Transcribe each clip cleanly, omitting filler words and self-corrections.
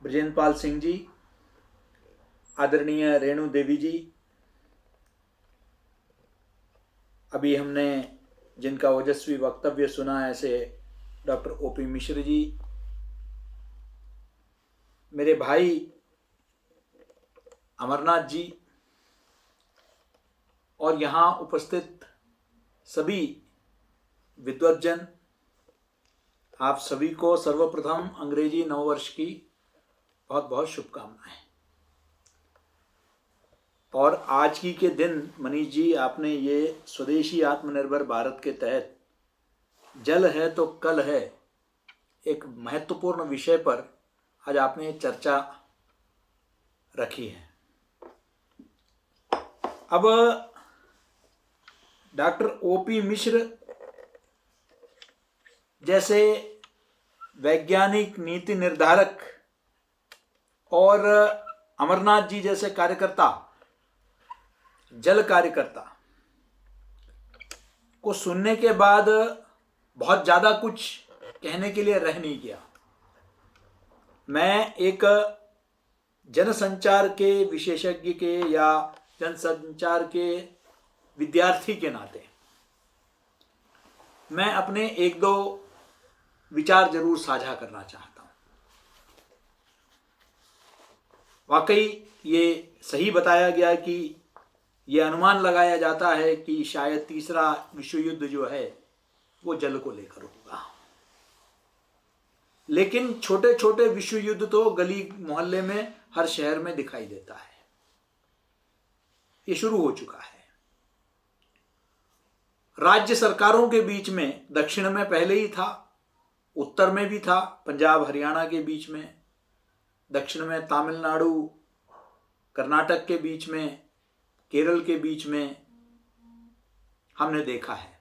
ब्रजेंद्र पाल सिंह जी, आदरणीय रेणु देवी जी, अभी हमने जिनका ओजस्वी वक्तव्य सुना ऐसे डॉक्टर ओपी मिश्र जी, मेरे भाई अमरनाथ जी और यहाँ उपस्थित सभी विद्वज्जन, आप सभी को सर्वप्रथम अंग्रेजी नववर्ष की बहुत बहुत शुभकामनाएं। और आज की के दिन मनीष जी, आपने ये स्वदेशी आत्मनिर्भर भारत के तहत जल है तो कल है एक महत्वपूर्ण विषय पर आज आपने चर्चा रखी है। अब डॉक्टर ओपी मिश्र जैसे वैज्ञानिक, नीति निर्धारक और अमरनाथ जी जैसे कार्यकर्ता, जल कार्यकर्ता को सुनने के बाद बहुत ज़्यादा कुछ कहने के लिए रह नहीं गया। मैं एक जनसंचार के विशेषज्ञ के या जनसंचार के विद्यार्थी के नाते मैं अपने एक दो विचार जरूर साझा करना चाहता हूँ। वाकई ये सही बताया गया कि ये अनुमान लगाया जाता है कि शायद तीसरा विश्व युद्ध जो है वो जल को लेकर होगा। लेकिन छोटे छोटे विश्व युद्ध तो गली मोहल्ले में, हर शहर में दिखाई देता है। ये शुरू हो चुका है। राज्य सरकारों के बीच में, दक्षिण में पहले ही था, उत्तर में भी था, पंजाब हरियाणा के बीच में, दक्षिण में तमिलनाडु कर्नाटक के बीच में, केरल के बीच में हमने देखा है।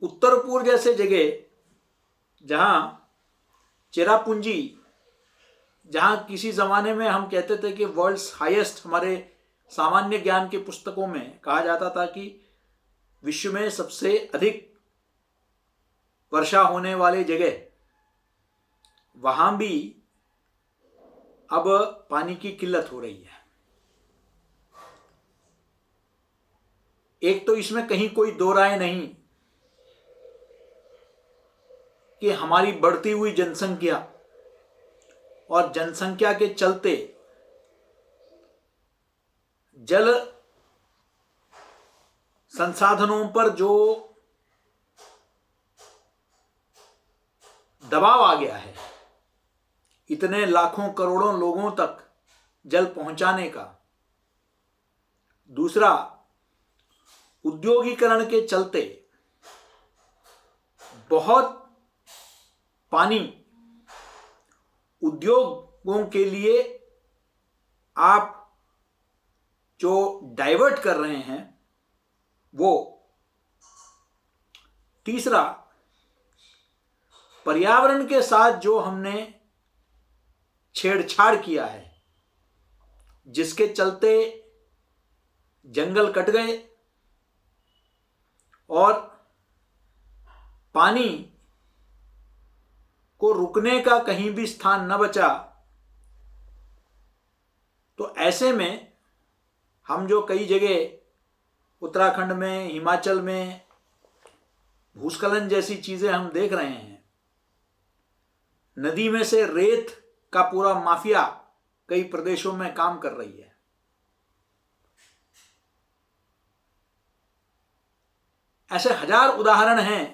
उत्तर पूर्व जैसे जगह जहां चेरापूंजी, जहां किसी जमाने में हम कहते थे कि वर्ल्ड्स हाईएस्ट, हमारे सामान्य ज्ञान के पुस्तकों में कहा जाता था कि विश्व में सबसे अधिक वर्षा होने वाली जगह, वहां भी अब पानी की किल्लत हो रही है। एक तो इसमें कहीं कोई दो राय नहीं कि हमारी बढ़ती हुई जनसंख्या और जनसंख्या के चलते जल संसाधनों पर जो दबाव आ गया है, इतने लाखों करोड़ों लोगों तक जल पहुंचाने का। दूसरा, उद्योगीकरण के चलते बहुत पानी उद्योगों के लिए आप जो डाइवर्ट कर रहे हैं वो। तीसरा, पर्यावरण के साथ जो हमने छेड़छाड़ किया है, जिसके चलते जंगल कट गए और पानी को रुकने का कहीं भी स्थान न बचा, तो ऐसे में हम जो कई जगह उत्तराखंड में, हिमाचल में भूस्खलन जैसी चीजें हम देख रहे हैं, नदी में से रेत का पूरा माफिया कई प्रदेशों में काम कर रही है। ऐसे हजार उदाहरण हैं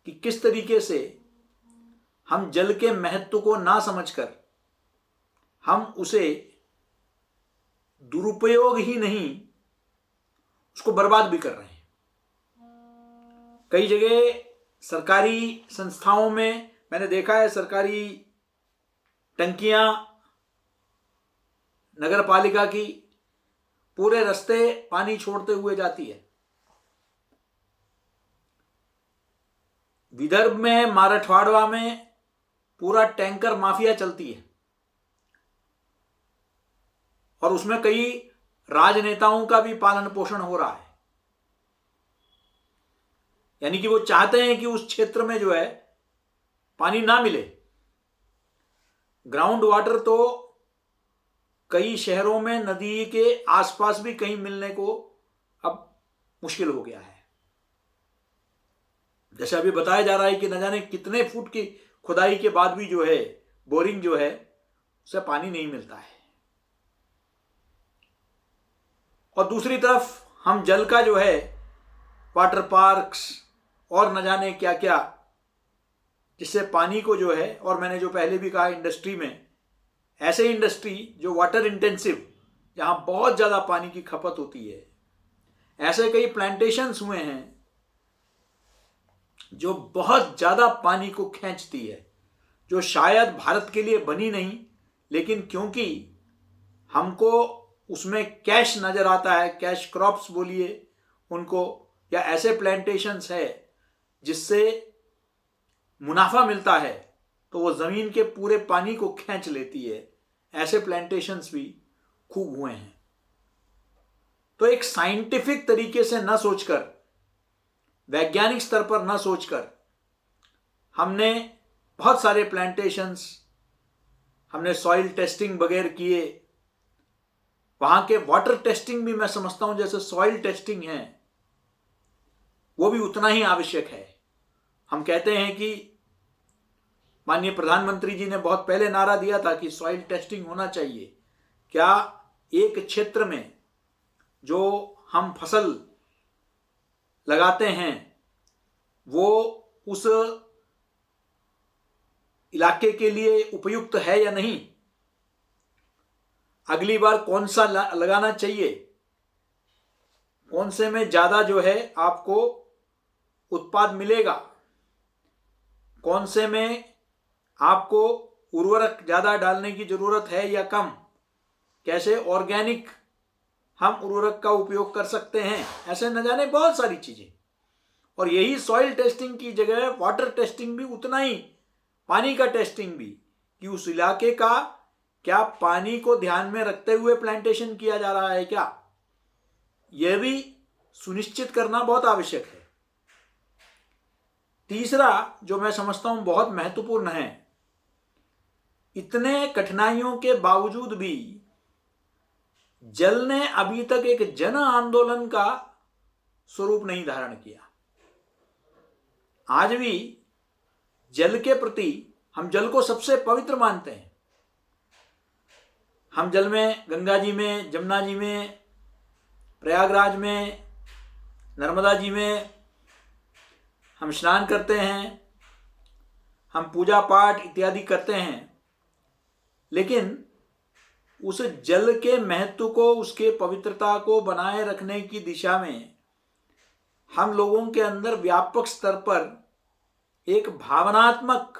कि किस तरीके से हम जल के महत्व को ना समझकर हम उसे दुरुपयोग ही नहीं, उसको बर्बाद भी कर रहे हैं। कई जगह सरकारी संस्थाओं में मैंने देखा है, सरकारी टंकियां नगर पालिका की पूरे रास्ते पानी छोड़ते हुए जाती है। विदर्भ में, मराठवाड़ा में पूरा टैंकर माफिया चलती है और उसमें कई राजनेताओं का भी पालन पोषण हो रहा है। यानी कि वो चाहते हैं कि उस क्षेत्र में जो है पानी ना मिले, ग्राउंड वाटर तो कई शहरों में नदी के आसपास भी कहीं मिलने को अब मुश्किल हो गया है। जैसे अभी बताया जा रहा है कि न जाने कितने फुट की खुदाई के बाद भी जो है बोरिंग जो है उससे पानी नहीं मिलता है। और दूसरी तरफ हम जल का जो है वाटर पार्क्स और न जाने क्या क्या, जिससे पानी को जो है, और मैंने जो पहले भी कहा इंडस्ट्री में, ऐसे इंडस्ट्री जो वाटर इंटेंसिव, जहां बहुत ज्यादा पानी की खपत होती है, ऐसे कई प्लांटेशंस हुए हैं जो बहुत ज्यादा पानी को खींचती है, जो शायद भारत के लिए बनी नहीं, लेकिन क्योंकि हमको उसमें कैश नजर आता है, कैश क्रॉप्स बोलिए उनको, या ऐसे प्लांटेशंस है जिससे मुनाफा मिलता है, तो वो जमीन के पूरे पानी को खींच लेती है। ऐसे प्लांटेशंस भी खूब हुए हैं। तो एक साइंटिफिक तरीके से न सोचकर, वैज्ञानिक स्तर पर न सोचकर, हमने बहुत सारे प्लांटेशंस, हमने सॉइल टेस्टिंग बगैर किए, वहां के वाटर टेस्टिंग भी मैं समझता हूं जैसे सॉइल टेस्टिंग है वो भी उतना ही आवश्यक है। हम कहते हैं कि माननीय प्रधानमंत्री जी ने बहुत पहले नारा दिया था कि सॉइल टेस्टिंग होना चाहिए। क्या एक क्षेत्र में जो हम फसल लगाते हैं वो उस इलाके के लिए उपयुक्त है या नहीं, अगली बार कौन सा लगाना चाहिए, कौन से में ज्यादा जो है आपको उत्पाद मिलेगा, कौन से में आपको उर्वरक ज्यादा डालने की जरूरत है या कम, कैसे ऑर्गेनिक हम उर्वरक का उपयोग कर सकते हैं, ऐसे न जाने बहुत सारी चीजें। और यही सॉइल टेस्टिंग की जगह वाटर टेस्टिंग भी उतना ही, पानी का टेस्टिंग भी, कि उस इलाके का क्या पानी को ध्यान में रखते हुए प्लांटेशन किया जा रहा है क्या, यह भी सुनिश्चित करना बहुत आवश्यक है। तीसरा जो मैं समझता हूं बहुत महत्वपूर्ण है, इतने कठिनाइयों के बावजूद भी जल ने अभी तक एक जन आंदोलन का स्वरूप नहीं धारण किया। आज भी जल के प्रति हम जल को सबसे पवित्र मानते हैं। हम जल में गंगा जी में, जमुना जी में, प्रयागराज में, नर्मदा जी में हम स्नान करते हैं, हम पूजा पाठ इत्यादि करते हैं, लेकिन उस जल के महत्व को, उसके पवित्रता को बनाए रखने की दिशा में हम लोगों के अंदर व्यापक स्तर पर एक भावनात्मक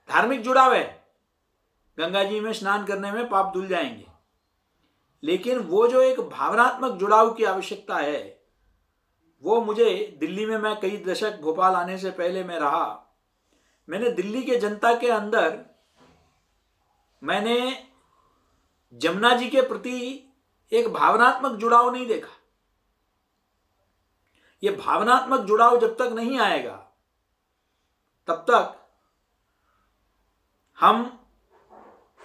धार्मिक जुड़ाव है। गंगा जी में स्नान करने में पाप धुल जाएंगे, लेकिन वो जो एक भावनात्मक जुड़ाव की आवश्यकता है, वो मुझे दिल्ली में, मैं कई दशक भोपाल आने से पहले मैं रहा, मैंने दिल्ली के जनता के अंदर मैंने जमुना जी के प्रति एक भावनात्मक जुड़ाव नहीं देखा। ये भावनात्मक जुड़ाव जब तक नहीं आएगा तब तक हम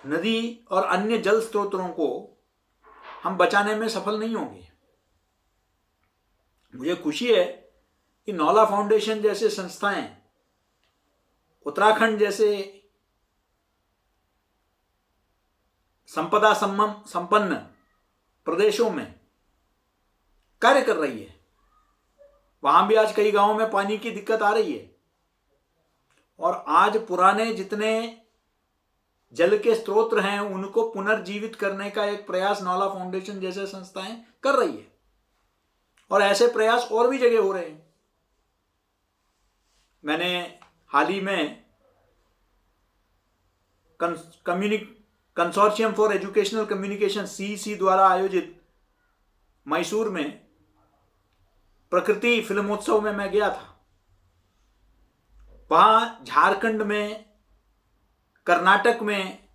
नदी और अन्य जल स्रोतों को हम बचाने में सफल नहीं होंगे। मुझे खुशी है कि नौला फाउंडेशन जैसे संस्थाएं उत्तराखंड जैसे संपदा संपन्न प्रदेशों में कार्य कर रही है। वहां भी आज कई गांवों में पानी की दिक्कत आ रही है, और आज पुराने जितने जल के स्रोत हैं उनको पुनर्जीवित करने का एक प्रयास नौला फाउंडेशन जैसे संस्थाएं कर रही है, और ऐसे प्रयास और भी जगह हो रहे हैं। मैंने हाल ही में consortium for educational communication CEC द्वारा आयोजित मैसूर में प्रकृति फिल्मोत्सव में मैं गया था। वहां झारखंड में, कर्नाटक में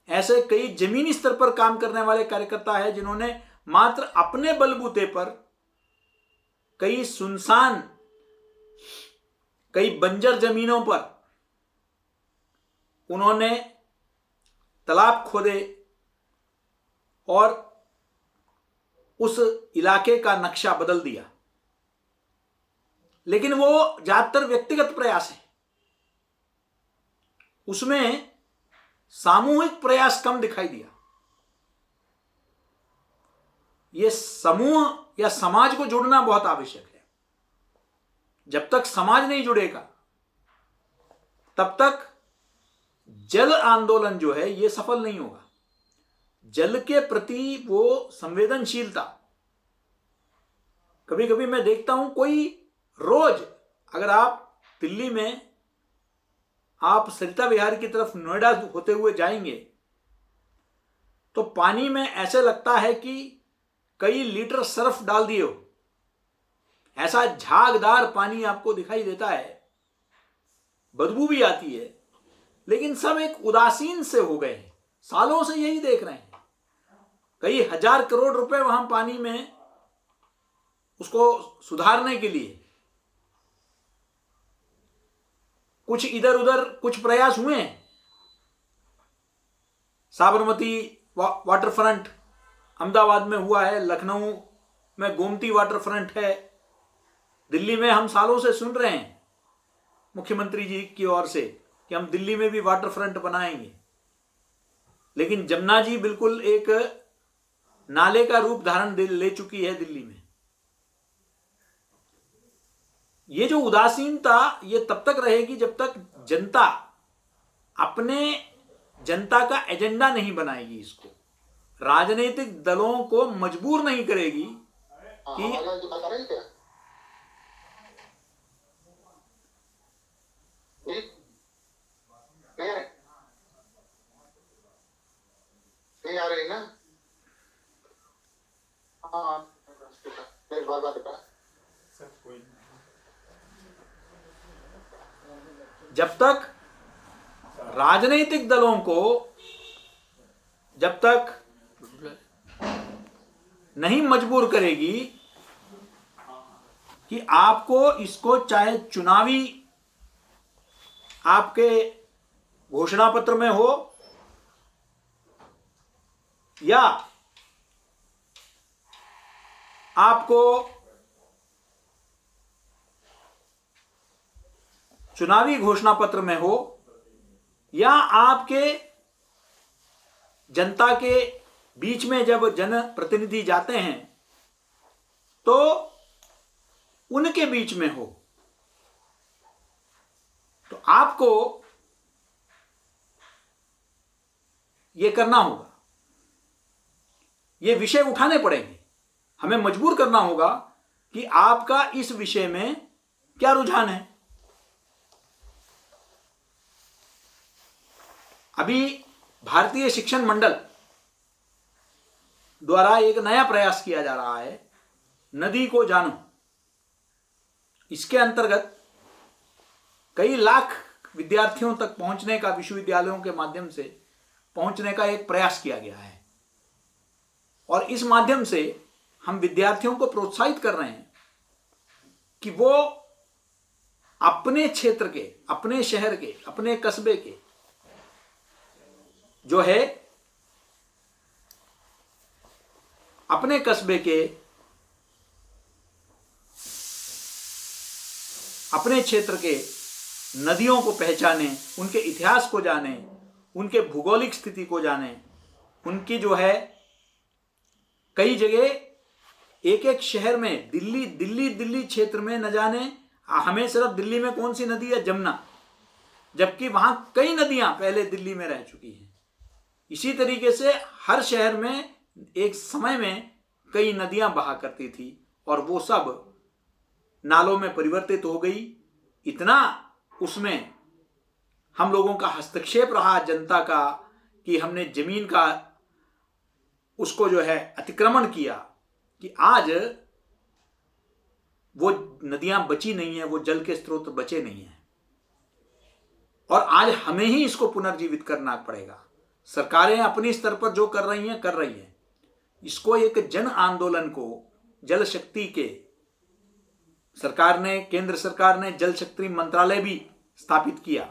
ऐसे कई जमीनी स्तर पर काम करने वाले कार्यकर्ता हैं जिन्होंने मात्र अपने बलबूते पर कई सुनसान, कई बंजर जमीनों पर उन्होंने तालाब खोदे और उस इलाके का नक्शा बदल दिया। लेकिन वो ज्यादातर व्यक्तिगत प्रयास है, उसमें सामूहिक प्रयास कम दिखाई दिया। ये समूह या समाज को जोड़ना बहुत आवश्यक है। जब तक समाज नहीं जुड़ेगा तब तक जल आंदोलन जो है ये सफल नहीं होगा। जल के प्रति वो संवेदनशीलता, कभी कभी मैं देखता हूं कोई रोज, अगर आप दिल्ली में आप सरिता विहार की तरफ नोएडा होते हुए जाएंगे तो पानी में ऐसे लगता है कि कई लीटर सर्फ डाल दिए हो, ऐसा झागदार पानी आपको दिखाई देता है। बदबू भी आती है, लेकिन सब एक उदासीन से हो गए हैं। सालों से यही देख रहे हैं। कई हजार करोड़ रुपए वहां पानी में उसको सुधारने के लिए कुछ इधर उधर कुछ प्रयास हुए हैं। साबरमती वाटर फ्रंट अहमदाबाद में हुआ है, लखनऊ में गोमती वाटर फ्रंट है, दिल्ली में हम सालों से सुन रहे हैं मुख्यमंत्री जी की ओर से कि हम दिल्ली में भी वाटर फ्रंट बनाएंगे। लेकिन जमुना जी बिल्कुल एक नाले का रूप धारण ले चुकी है दिल्ली में। ये जो उदासीनता ये तब तक रहेगी जब तक जनता अपने जनता का एजेंडा नहीं बनाएगी। इसको राजनीतिक दलों को मजबूर नहीं करेगी कि नहीं आ रही ना। जब तक राजनीतिक दलों को जब तक नहीं मजबूर करेगी कि आपको इसको चाहे चुनावी आपके घोषणा पत्र में हो या आपको चुनावी घोषणा पत्र में हो या आपके जनता के बीच में जब जनप्रतिनिधि जाते हैं तो उनके बीच में हो, तो आपको यह करना होगा। ये विषय उठाने पड़ेंगे, हमें मजबूर करना होगा कि आपका इस विषय में क्या रुझान है। अभी भारतीय शिक्षण मंडल द्वारा एक नया प्रयास किया जा रहा है, नदी को जानो। इसके अंतर्गत कई लाख विद्यार्थियों तक पहुंचने का, विश्वविद्यालयों के माध्यम से पहुंचने का एक प्रयास किया गया है। और इस माध्यम से हम विद्यार्थियों को प्रोत्साहित कर रहे हैं कि वो अपने क्षेत्र के, अपने शहर के, अपने कस्बे के जो है, अपने कस्बे के, अपने क्षेत्र के नदियों को पहचाने, उनके इतिहास को जाने, उनके भौगोलिक स्थिति को जाने, उनकी जो है कई जगह एक एक शहर में दिल्ली क्षेत्र में न जाने हमें सिर्फ दिल्ली में कौन सी नदी है, जमुना, जबकि वहां कई नदियां पहले दिल्ली में रह चुकी हैं। इसी तरीके से हर शहर में एक समय में कई नदियां बहा करती थी और वो सब नालों में परिवर्तित हो गई। इतना उसमें हम लोगों का हस्तक्षेप रहा जनता का कि हमने जमीन का उसको जो है अतिक्रमण किया कि आज वो नदियां बची नहीं है, वो जल के स्रोत बचे नहीं हैं। और आज हमें ही इसको पुनर्जीवित करना पड़ेगा। सरकारें अपनी स्तर पर जो कर रही हैं। इसको एक जन आंदोलन को जल शक्ति के सरकार ने, केंद्र सरकार ने जल शक्ति मंत्रालय भी स्थापित किया,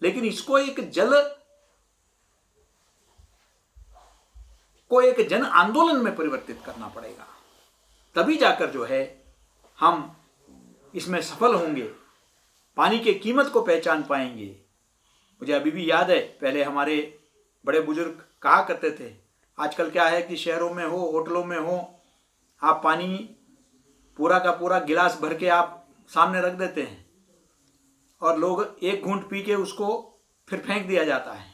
लेकिन इसको एक जल को एक जन आंदोलन में परिवर्तित करना पड़ेगा। तभी जाकर जो है हम इसमें सफल होंगे, पानी की कीमत को पहचान पाएंगे। मुझे अभी भी याद है, पहले हमारे बड़े बुजुर्ग कहा करते थे, आजकल क्या है कि शहरों में हो, होटलों में हो, आप पानी पूरा का पूरा गिलास भर के आप सामने रख देते हैं और लोग एक घूंट पी के उसको फिर फेंक दिया जाता है।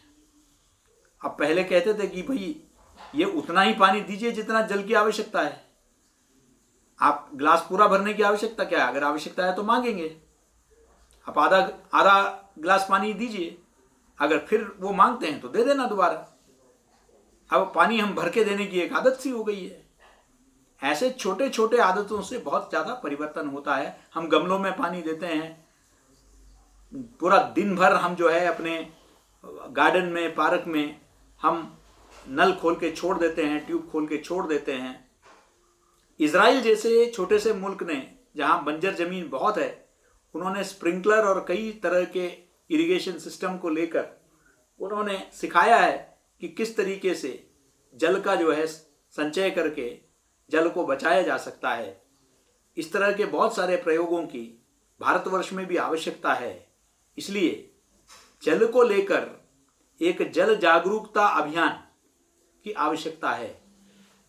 अब पहले कहते थे कि भाई ये उतना ही पानी दीजिए जितना जल की आवश्यकता है, आप गिलास पूरा भरने की आवश्यकता क्या है, अगर आवश्यकता है तो मांगेंगे, आप आधा आधा गिलास पानी दीजिए, अगर फिर वो मांगते हैं तो दे देना दोबारा। अब पानी हम भर के देने की एक आदत सी हो गई है। ऐसे छोटे छोटे आदतों से बहुत ज़्यादा परिवर्तन होता है। हम गमलों में पानी देते हैं, पूरा दिन भर हम जो है अपने गार्डन में, पार्क में हम नल खोल के छोड़ देते हैं, ट्यूब खोल के छोड़ देते हैं। इजराइल जैसे छोटे से मुल्क ने, जहाँ बंजर ज़मीन बहुत है, उन्होंने स्प्रिंकलर और कई तरह के इरिगेशन सिस्टम को लेकर उन्होंने सिखाया है कि किस तरीके से जल का जो है संचय करके जल को बचाया जा सकता है। इस तरह के बहुत सारे प्रयोगों की भारतवर्ष में भी आवश्यकता है। इसलिए जल को लेकर एक जल जागरूकता अभियान की आवश्यकता है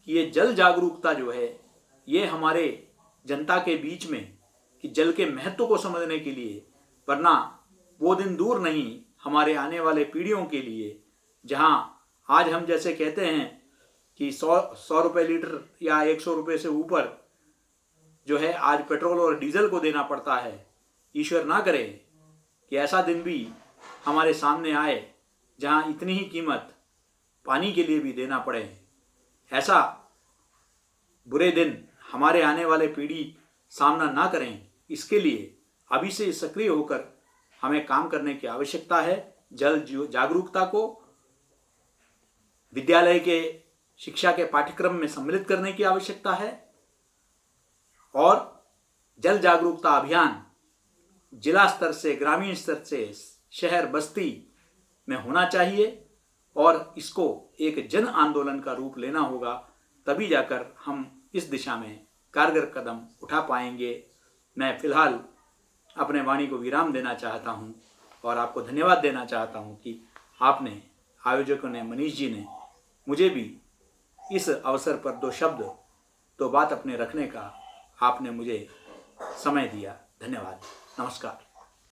कि ये जल जागरूकता जो है ये हमारे जनता के बीच में, कि जल के महत्व को समझने के लिए, वरना वो दिन दूर नहीं हमारे आने वाले पीढ़ियों के लिए, जहां आज हम जैसे कहते हैं कि 100 रुपये लीटर या 100 रुपये से ऊपर जो है आज पेट्रोल और डीजल को देना पड़ता है। ईश्वर ना करे कि ऐसा दिन भी हमारे सामने आए जहां इतनी ही कीमत पानी के लिए भी देना पड़े। ऐसा बुरे दिन हमारे आने वाले पीढ़ी सामना ना करें, इसके लिए अभी से सक्रिय होकर हमें काम करने की आवश्यकता है। जल जागरूकता को विद्यालय के शिक्षा के पाठ्यक्रम में सम्मिलित करने की आवश्यकता है और जल जागरूकता अभियान जिला स्तर से, ग्रामीण स्तर से, शहर बस्ती में होना चाहिए और इसको एक जन आंदोलन का रूप लेना होगा। तभी जाकर हम इस दिशा में कारगर कदम उठा पाएंगे। मैं फिलहाल अपने वाणी को विराम देना चाहता हूं और आपको धन्यवाद देना चाहता हूं कि आपने, आयोजकों ने, मनीष जी ने मुझे भी इस अवसर पर दो शब्द, दो बात अपने रखने का आपने मुझे समय दिया। धन्यवाद। नमस्कार।